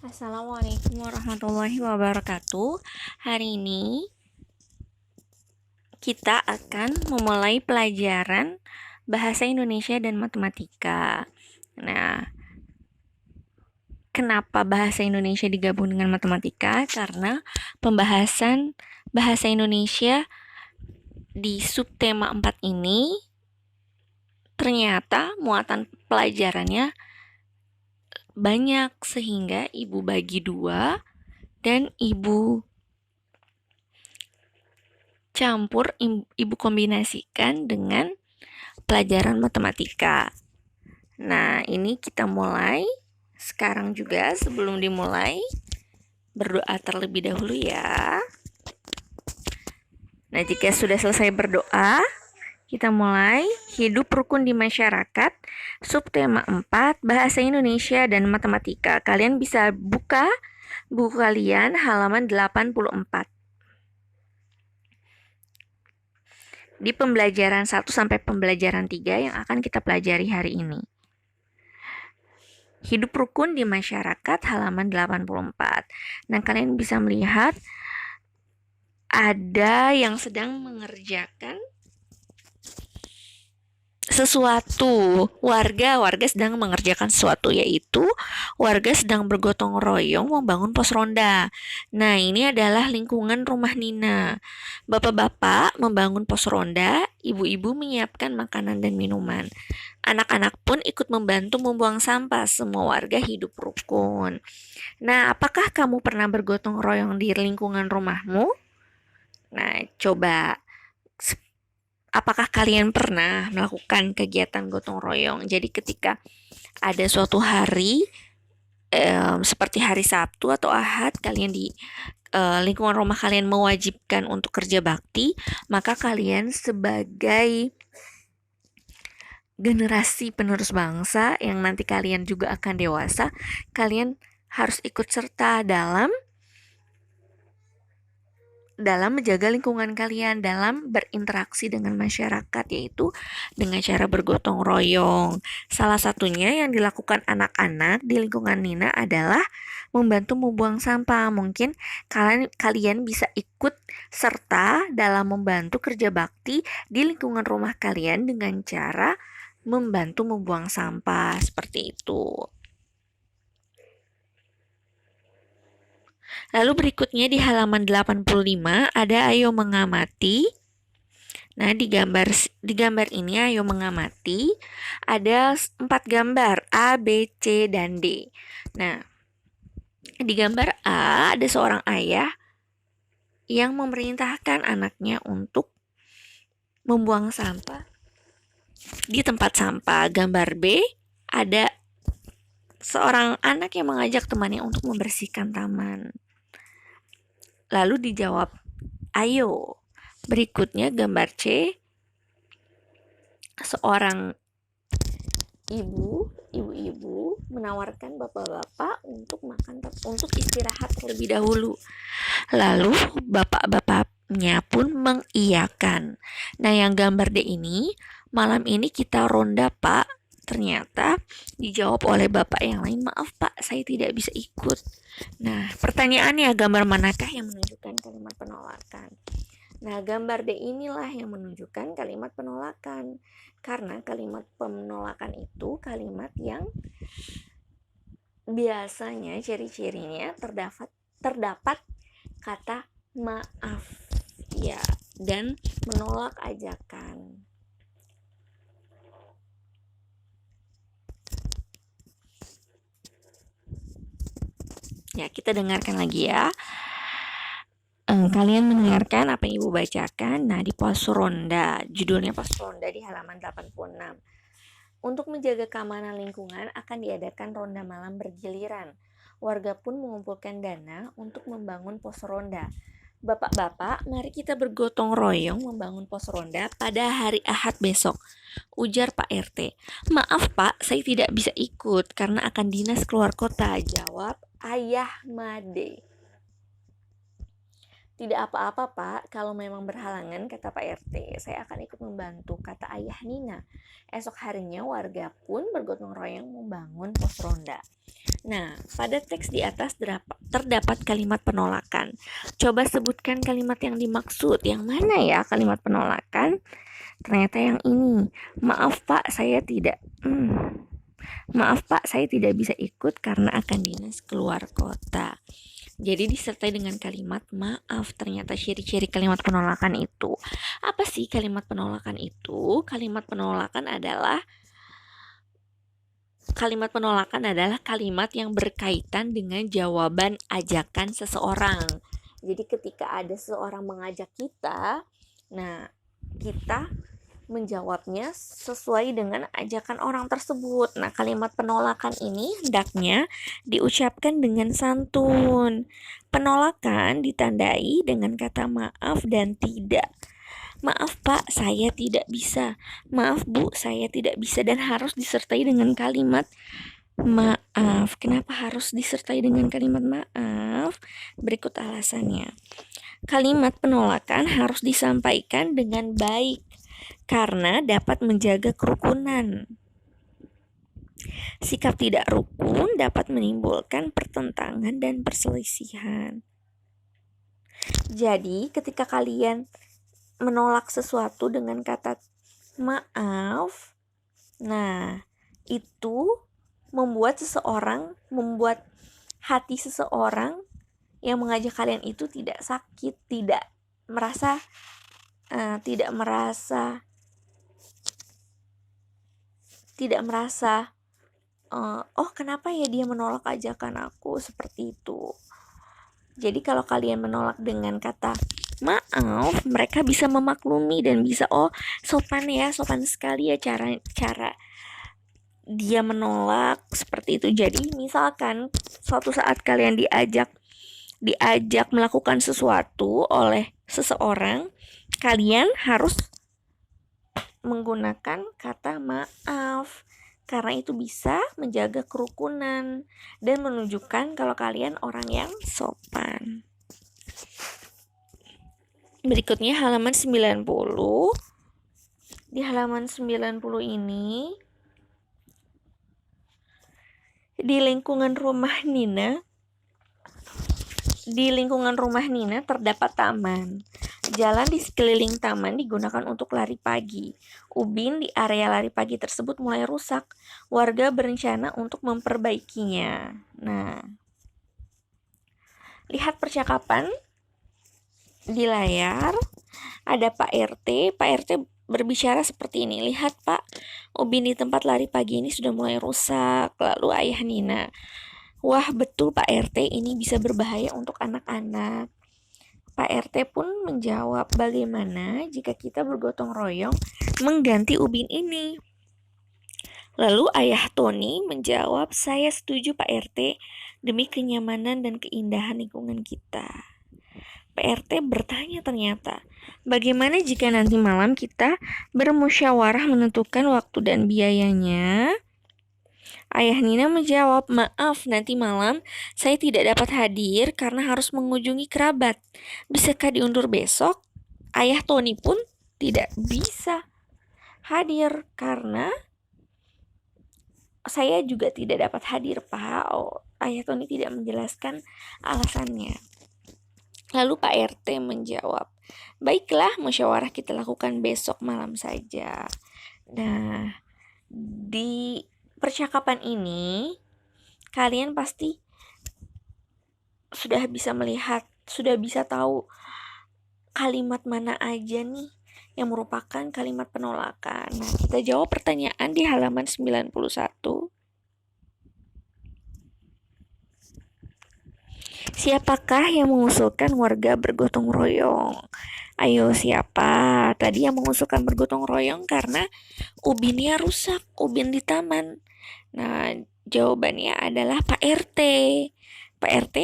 Assalamualaikum warahmatullahi wabarakatuh. Hari ini kita akan memulai pelajaran bahasa Indonesia dan matematika. Nah, kenapa bahasa Indonesia digabung dengan matematika? Karena pembahasan bahasa Indonesia di subtema 4 ini ternyata muatan pelajarannya banyak sehingga ibu bagi dua dan ibu ibu kombinasikan dengan pelajaran matematika. Nah, ini kita mulai. Sekarang juga sebelum dimulai, berdoa terlebih dahulu ya. Nah, jika sudah selesai berdoa, kita mulai. Hidup rukun di masyarakat, subtema 4, bahasa Indonesia dan matematika. Kalian bisa buka buku kalian halaman 84. Di pembelajaran 1 sampai pembelajaran 3 yang akan kita pelajari hari ini. Hidup rukun di masyarakat halaman 84. Nah, kalian bisa melihat ada yang sedang mengerjakan sesuatu. Warga sedang mengerjakan sesuatu, yaitu warga sedang bergotong royong membangun pos ronda. Nah, ini adalah lingkungan rumah Nina. Bapak-bapak membangun pos ronda, ibu-ibu menyiapkan makanan dan minuman. Anak-anak pun ikut membantu membuang sampah. Semua warga hidup rukun. Nah, apakah kamu pernah bergotong royong di lingkungan rumahmu? Nah, coba, apakah kalian pernah melakukan kegiatan gotong royong? Jadi ketika ada suatu hari, seperti hari Sabtu atau Ahad, kalian di lingkungan rumah kalian mewajibkan untuk kerja bakti, maka kalian sebagai generasi penerus bangsa yang nanti kalian juga akan dewasa, kalian harus ikut serta dalam menjaga lingkungan kalian, dalam berinteraksi dengan masyarakat, yaitu dengan cara bergotong royong. Salah satunya yang dilakukan anak-anak di lingkungan Nina adalah membantu membuang sampah. Mungkin kalian bisa ikut serta dalam membantu kerja bakti di lingkungan rumah kalian dengan cara membantu membuang sampah, seperti itu. Lalu berikutnya di halaman 85 ada ayo mengamati. Nah, di gambar ini ayo mengamati ada 4 gambar A, B, C, dan D. Nah, di gambar A ada seorang ayah yang memerintahkan anaknya untuk membuang sampah di tempat sampah. Gambar B ada seorang anak yang mengajak temannya untuk membersihkan taman. Lalu dijawab, ayo. Berikutnya gambar C, seorang ibu-ibu menawarkan bapak-bapak untuk istirahat terlebih dahulu. Lalu bapak-bapaknya pun mengiyakan. Nah, yang gambar D ini, malam ini kita ronda, Pak. Ternyata dijawab oleh bapak yang lain, maaf Pak, saya tidak bisa ikut. Nah, pertanyaannya, gambar manakah yang menunjukkan kalimat penolakan? Nah, gambar D inilah yang menunjukkan kalimat penolakan. Karena kalimat penolakan itu kalimat yang biasanya ciri-cirinya terdapat kata maaf ya, dan menolak ajakan. Ya, kita dengarkan lagi ya. Kalian mendengarkan apa yang Ibu bacakan. Nah, di pos ronda, judulnya pos ronda di halaman 86. Untuk menjaga keamanan lingkungan akan diadakan ronda malam bergiliran. Warga pun mengumpulkan dana untuk membangun pos ronda. Bapak-bapak, mari kita bergotong royong membangun pos ronda pada hari Ahad besok, ujar Pak RT. Maaf Pak, saya tidak bisa ikut karena akan dinas keluar kota, jawab Ayah Made. Tidak apa-apa, Pak. Kalau memang berhalangan, kata Pak RT, saya akan ikut membantu, kata ayah Nina. Esok harinya warga pun bergotong royong membangun pos ronda. Nah, pada teks di atas terdapat kalimat penolakan. Coba sebutkan kalimat yang dimaksud. Yang mana ya kalimat penolakan? Ternyata yang ini. Maaf Pak, saya tidak. Maaf Pak, saya tidak bisa ikut karena akan dinas keluar kota. Jadi disertai dengan kalimat maaf. Ternyata ciri-ciri kalimat penolakan itu. Apa sih kalimat penolakan itu? Kalimat penolakan adalah kalimat yang berkaitan dengan jawaban ajakan seseorang. Jadi ketika ada seseorang mengajak kita, nah kita menjawabnya sesuai dengan ajakan orang tersebut. Nah, kalimat penolakan ini hendaknya diucapkan dengan santun. Penolakan ditandai dengan kata maaf dan tidak. Maaf Pak, saya tidak bisa. Maaf Bu, saya tidak bisa, dan harus disertai dengan kalimat maaf. Kenapa harus disertai dengan kalimat maaf? Berikut alasannya. Kalimat penolakan harus disampaikan dengan baik karena dapat menjaga kerukunan. Sikap tidak rukun dapat menimbulkan pertentangan dan perselisihan. Jadi, ketika kalian menolak sesuatu dengan kata maaf, nah, itu membuat hati seseorang yang mengajak kalian itu tidak sakit, tidak merasa oh kenapa ya dia menolak ajakan aku, seperti itu. Jadi kalau kalian menolak dengan kata maaf, mereka bisa memaklumi dan bisa sopan sekali ya cara dia menolak, seperti itu. Jadi misalkan suatu saat kalian diajak melakukan sesuatu oleh seseorang, kalian harus menggunakan kata maaf, karena itu bisa menjaga kerukunan dan menunjukkan kalau kalian orang yang sopan. Berikutnya halaman 90. Di halaman 90 ini, di lingkungan rumah Nina terdapat taman. Jalan di sekeliling taman digunakan untuk lari pagi. Ubin di area lari pagi tersebut mulai rusak. Warga berencana untuk memperbaikinya. Nah, lihat percakapan di layar. Ada Pak RT. Pak RT berbicara seperti ini. Lihat Pak, ubin di tempat lari pagi ini sudah mulai rusak. Lalu ayah Nina, wah betul Pak RT, ini bisa berbahaya untuk anak-anak. Pak RT pun menjawab, bagaimana jika kita bergotong royong mengganti ubin ini? Lalu ayah Tony menjawab, saya setuju Pak RT, demi kenyamanan dan keindahan lingkungan kita. Pak RT bertanya ternyata, bagaimana jika nanti malam kita bermusyawarah menentukan waktu dan biayanya? Ayah Nina menjawab, maaf nanti malam saya tidak dapat hadir karena harus mengunjungi kerabat. Bisakah diundur besok? Ayah Tony pun tidak bisa hadir karena saya juga tidak dapat hadir Pak. Ayah Tony tidak menjelaskan alasannya. Lalu Pak RT menjawab, baiklah musyawarah kita lakukan besok malam saja. Nah, di percakapan ini kalian pasti sudah bisa melihat, sudah bisa tahu kalimat mana aja nih yang merupakan kalimat penolakan. Nah, kita jawab pertanyaan di halaman 91. Siapakah yang mengusulkan warga bergotong royong? Ayo siapa? Tadi yang mengusulkan bergotong royong karena ubinnya rusak, ubin di taman. Nah, jawabannya adalah Pak RT. Pak RT,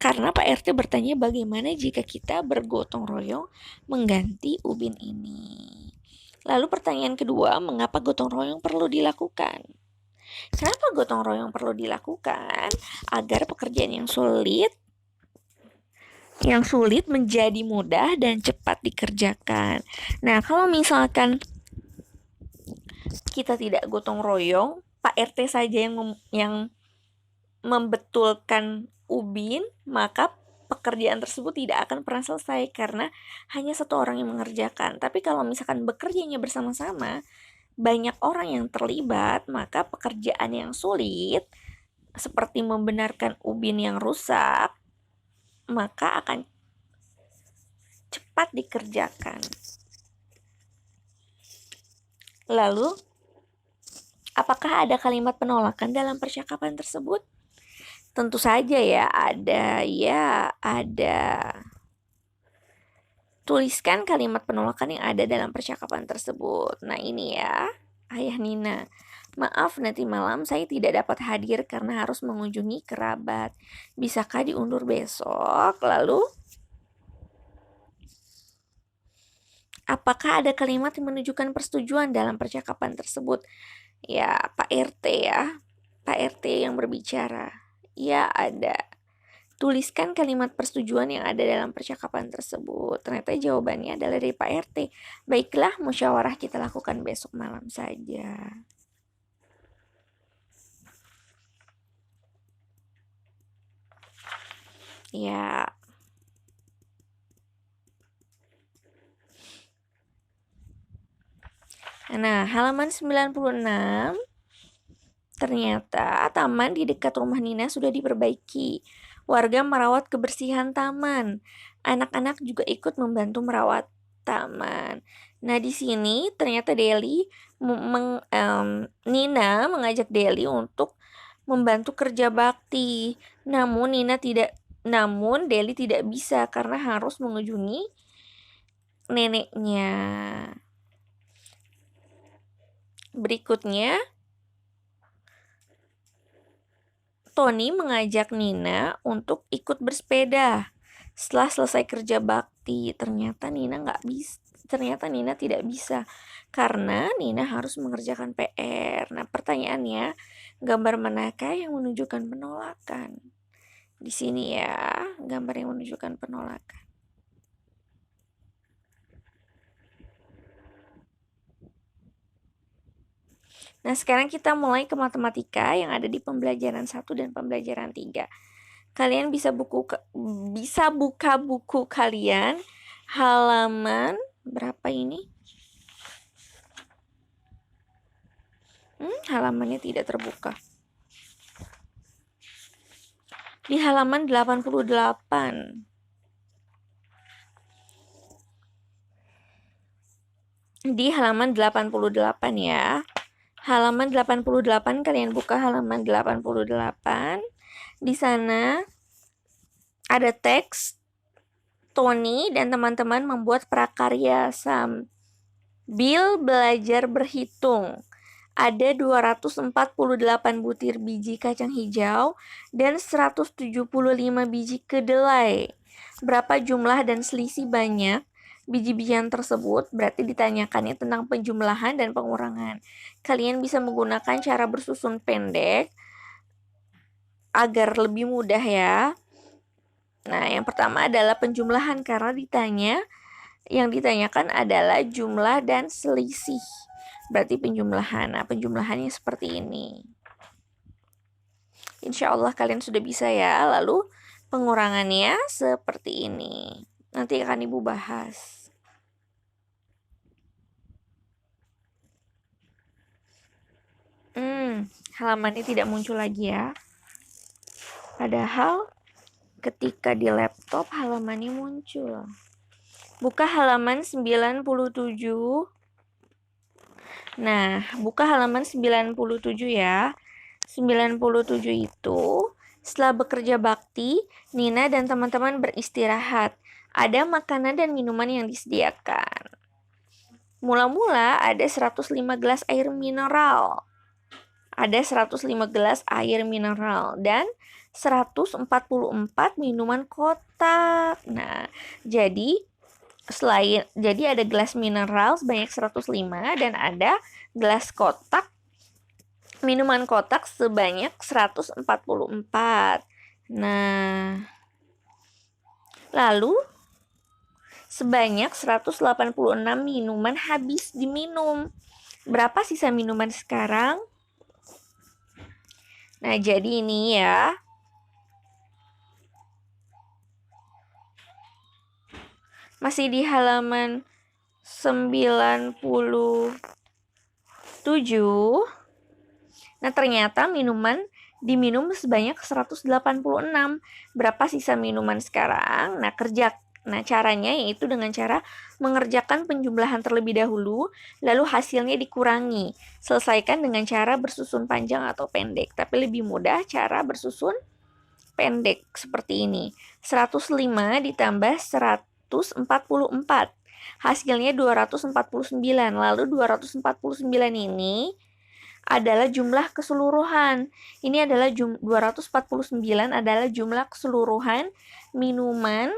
karena Pak RT bertanya bagaimana jika kita bergotong royong mengganti ubin ini. Lalu pertanyaan kedua, mengapa gotong royong perlu dilakukan? Kenapa gotong royong perlu dilakukan? Agar pekerjaan yang sulit yang sulit menjadi mudah dan cepat dikerjakan. Nah, kalau misalkan kita tidak gotong royong, Pak RT saja yang membetulkan ubin, maka pekerjaan tersebut tidak akan pernah selesai karena hanya satu orang yang mengerjakan. Tapi kalau misalkan bekerjanya bersama-sama, banyak orang yang terlibat, maka pekerjaan yang sulit seperti membenarkan ubin yang rusak, maka akan cepat dikerjakan. Lalu, apakah ada kalimat penolakan dalam percakapan tersebut? Tentu saja ya, ada. Tuliskan kalimat penolakan yang ada dalam percakapan tersebut. Nah, ini ya, Ayah Nina. Maaf, nanti malam saya tidak dapat hadir karena harus mengunjungi kerabat. Bisakah diundur besok? Lalu, apakah ada kalimat yang menunjukkan persetujuan dalam percakapan tersebut? Ya, Pak RT ya. Pak RT yang berbicara. Ya, ada. Tuliskan kalimat persetujuan yang ada dalam percakapan tersebut. Ternyata jawabannya adalah dari Pak RT. Baiklah, musyawarah kita lakukan besok malam saja. Ya. Nah, halaman 96. Ternyata taman di dekat rumah Nina sudah diperbaiki. Warga merawat kebersihan taman. Anak-anak juga ikut membantu merawat taman. Nah, di sini ternyata Nina mengajak Deli untuk membantu kerja bakti. Namun Deli tidak bisa karena harus mengunjungi neneknya. Berikutnya, Tony mengajak Nina untuk ikut bersepeda. Setelah selesai kerja bakti, ternyata Nina tidak bisa karena Nina harus mengerjakan PR. Nah, pertanyaannya, gambar manakah yang menunjukkan penolakan? Di sini ya, gambar yang menunjukkan penolakan. Nah, sekarang kita mulai ke matematika yang ada di pembelajaran 1 dan pembelajaran 3. Kalian bisa buka buku kalian halaman berapa ini? Halamannya tidak terbuka. Di halaman 88. Di halaman 88 ya. Halaman 88, kalian buka halaman 88. Di sana ada teks Tony dan teman-teman membuat prakarya sambil belajar berhitung. Ada 248 butir biji kacang hijau dan 175 biji kedelai. Berapa jumlah dan selisih banyak biji-bijian tersebut? Berarti ditanyakannya tentang penjumlahan dan pengurangan. Kalian bisa menggunakan cara bersusun pendek agar lebih mudah ya. Nah, yang pertama adalah penjumlahan karena yang ditanyakan adalah jumlah dan selisih. Berarti penjumlahan. Nah, penjumlahannya seperti ini. Insya Allah kalian sudah bisa ya. Lalu pengurangannya seperti ini. Nanti akan Ibu bahas. Halamannya tidak muncul lagi ya. Padahal ketika di laptop halamannya muncul. Buka halaman 97. Nah, buka halaman 97 ya. 97 itu setelah bekerja bakti, Nina dan teman-teman beristirahat. Ada makanan dan minuman yang disediakan. Mula-mula ada 105 gelas air mineral. Ada 105 gelas air mineral dan 144 minuman kotak. Nah, jadi ada gelas mineral sebanyak 105 dan ada gelas kotak minuman kotak sebanyak 144. Nah, Lalu sebanyak 186 minuman habis diminum. Berapa sisa minuman sekarang? Nah, jadi ini ya. Masih di halaman 97. Nah, ternyata minuman diminum sebanyak 186. Berapa sisa minuman sekarang? Nah, caranya yaitu dengan cara mengerjakan penjumlahan terlebih dahulu, lalu hasilnya dikurangi. Selesaikan dengan cara bersusun panjang atau pendek, tapi lebih mudah cara bersusun pendek seperti ini. 105 ditambah 144. Hasilnya 249. Lalu 249 ini adalah jumlah keseluruhan. Ini adalah 249 adalah jumlah keseluruhan minuman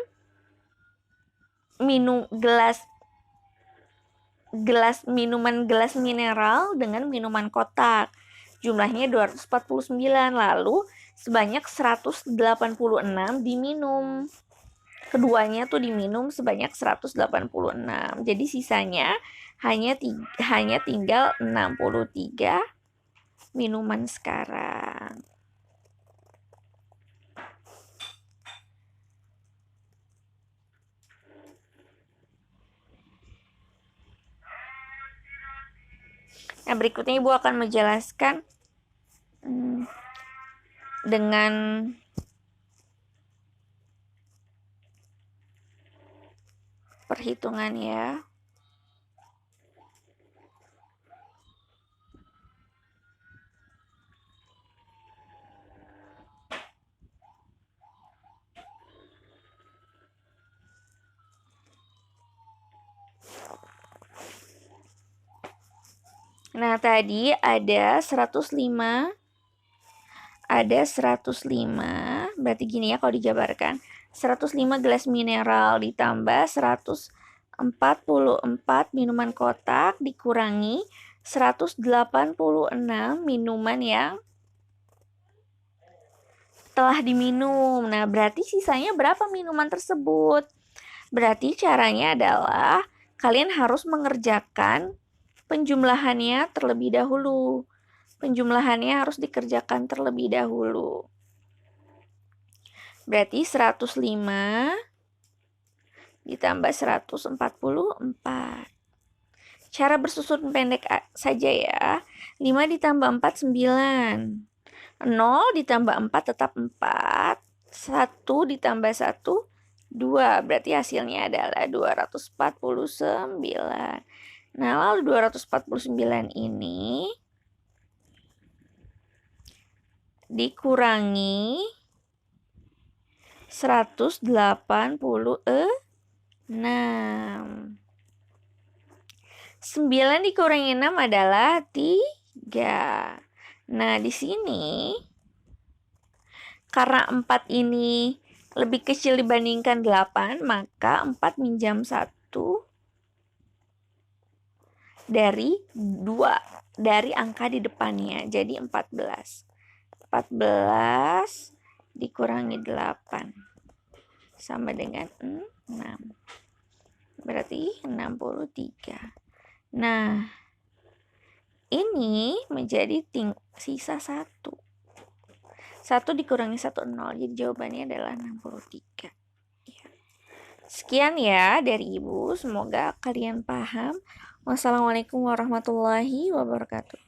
gelas mineral dengan minuman kotak. Jumlahnya 249. Lalu sebanyak 186 diminum. Keduanya tuh diminum sebanyak 186. Jadi sisanya hanya tinggal 63 minuman sekarang. Nah, berikutnya Ibu akan menjelaskan dengan perhitungan ya. Nah, tadi ada 105. Ada 105. Berarti gini ya kalau dijabarkan. 105 gelas mineral ditambah 144 minuman kotak dikurangi 186 minuman yang telah diminum. Nah, berarti sisanya berapa minuman tersebut? Berarti caranya adalah kalian harus mengerjakan penjumlahannya terlebih dahulu. Penjumlahannya harus dikerjakan terlebih dahulu. Berarti 105 ditambah 144. Cara bersusun pendek saja ya. 5 ditambah 4, 9. 0 ditambah 4 tetap 4. 1 ditambah 1, 2. Berarti hasilnya adalah 249. Nah, lalu 249 ini dikurangi 186. 9 dikurangi 6 adalah 3. Nah, di sini karena 4 ini lebih kecil dibandingkan 8, maka 4 minjam 1 dari 2, dari angka di depannya. Jadi 14. 14 dikurangi 8 sama dengan 6. Berarti 63. Nah, ini menjadi sisa 1. 1 dikurangi 1, 0. Jadi jawabannya adalah 63. Sekian ya dari Ibu. Semoga kalian paham. Wassalamualaikum warahmatullahi wabarakatuh.